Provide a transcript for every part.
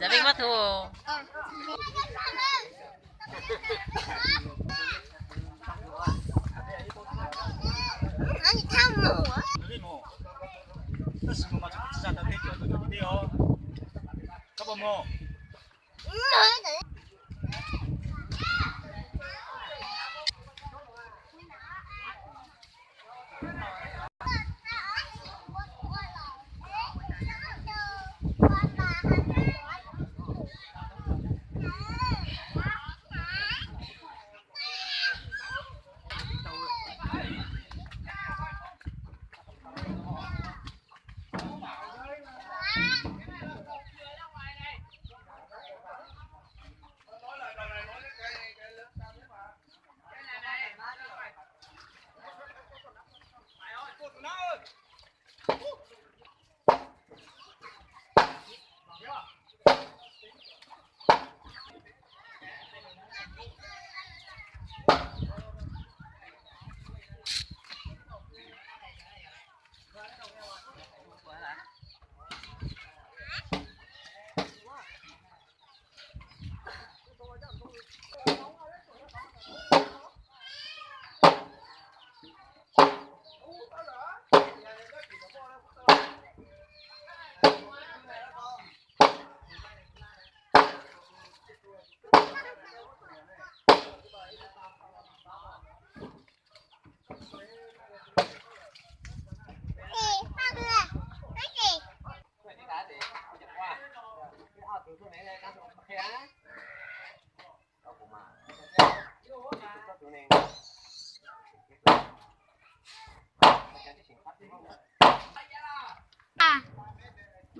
Dạ Vinh bắt thù.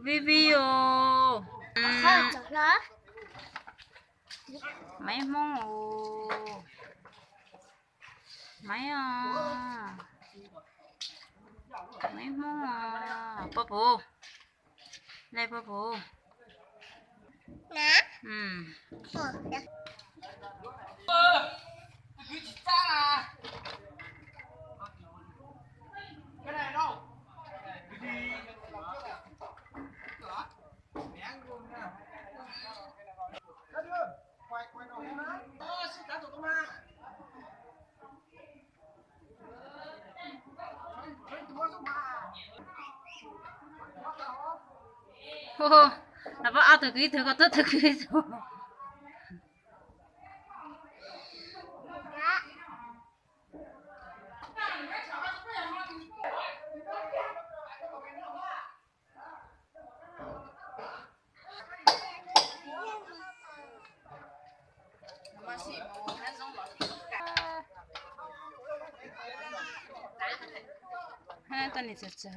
Video mấy món mấy mấy món bơ bù đây bơ bù cái này đâu là vợ ao thực ký thứ có tất thực ký rồi. Hai con này chật chật.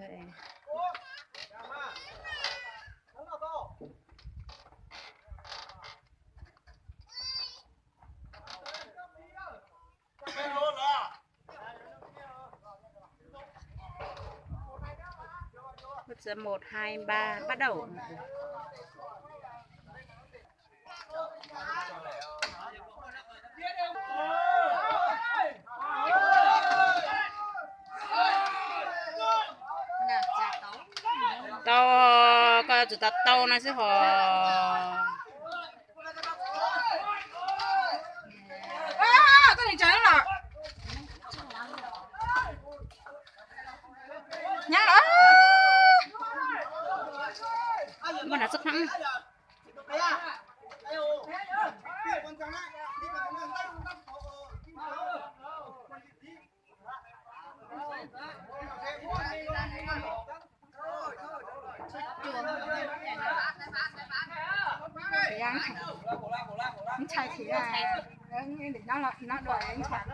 Giờ 1, 2, 3 bắt đầu. Tao coi tụi ta tao này sẽ họ cái này trái nó Anh chạy thì là để nó đòi anh chạy.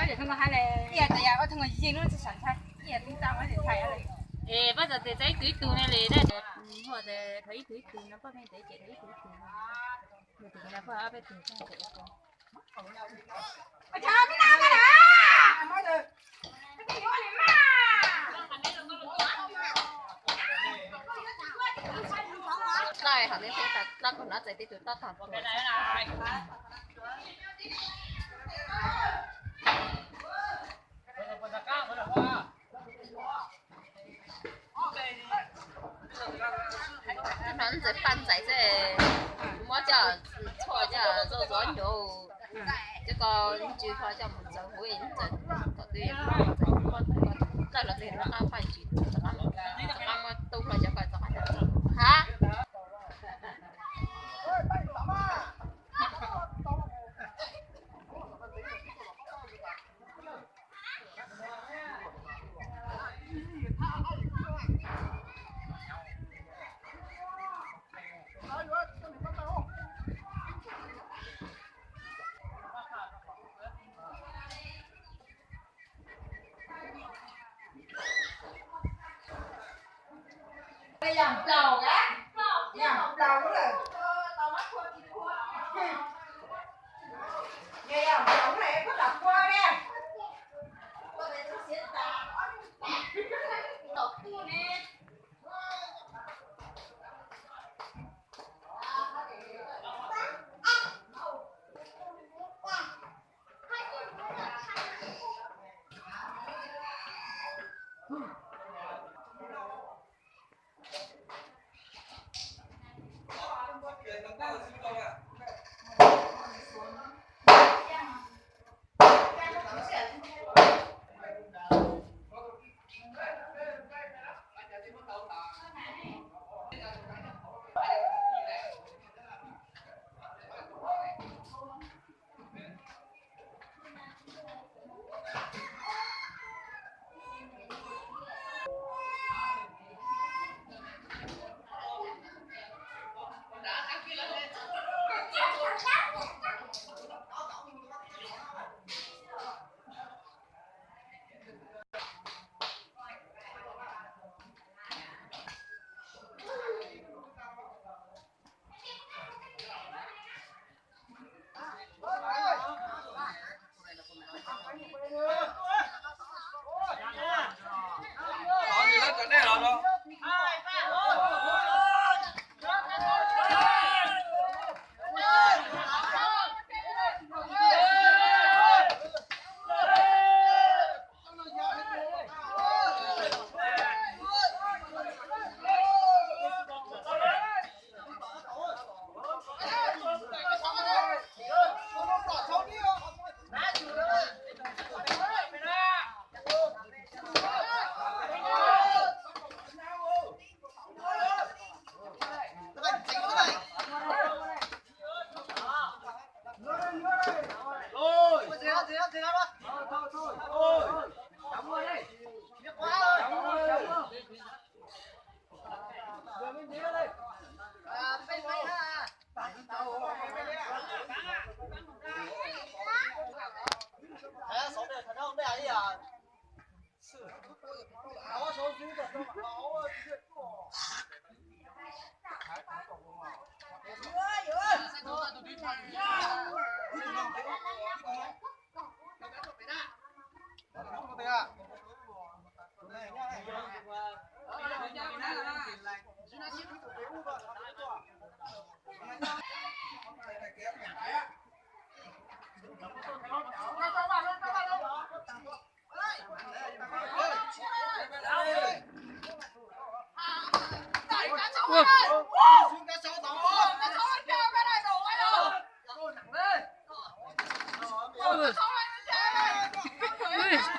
Để thằng hai này. Dạ, tại giờ thằng người gì nó sẵn sàng. Dạ, chúng ta để chạy ở đây. Bây giờ thì thấy túi tù này là đấy, hoặc là thấy túi tù nó có bên thấy chị thấy túi tù, rồi thì là có ở bên tù trong chị con. Chào mi nào cái đó. Mới được. Cái gì vậy mà? Đây, họ nên phải đặt con nó chạy đi tụi tao thằng. Nó sẽ pan仔即係摸之後菜之後做咗咗，一個煮菜之後就會就嗰啲即係落地落啱翻煮，就啱啊刀來咗個就係嚇。Đây làm trầu á, làm trầu đó là tao mắc qua chị qua. Nghe làm trầu này em có đọc qua nha. Qua đây nó sẽ tạt. Đọc qua nè.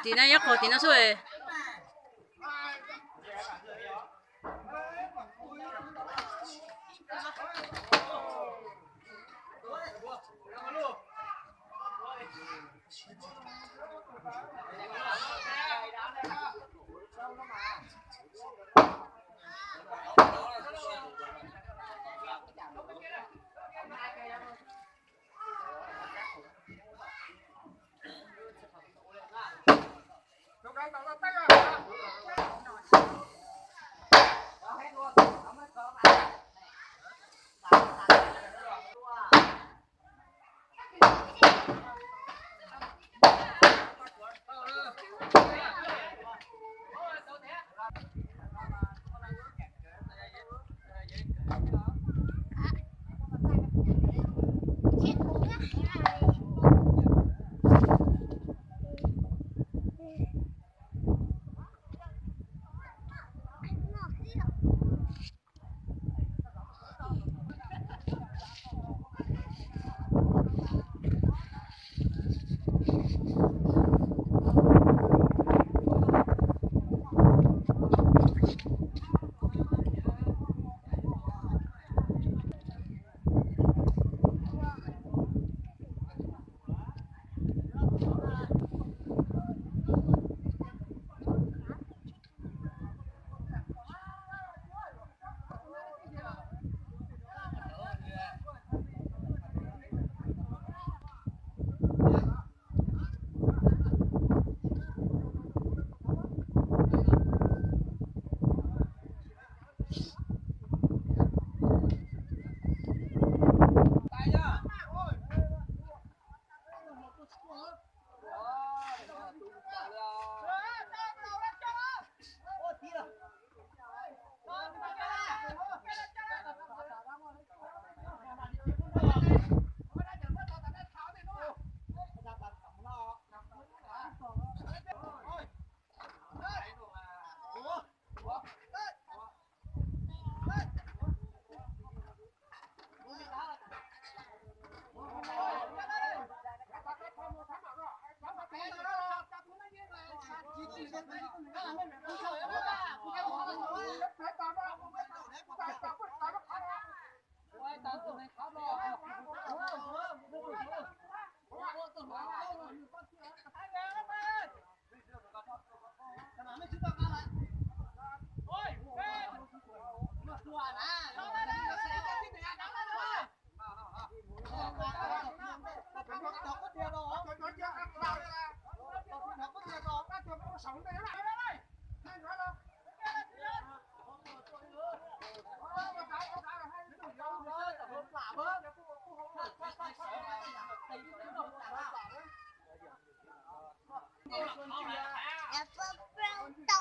Tí này khổ tí nó xuôi. Dạ, vâng,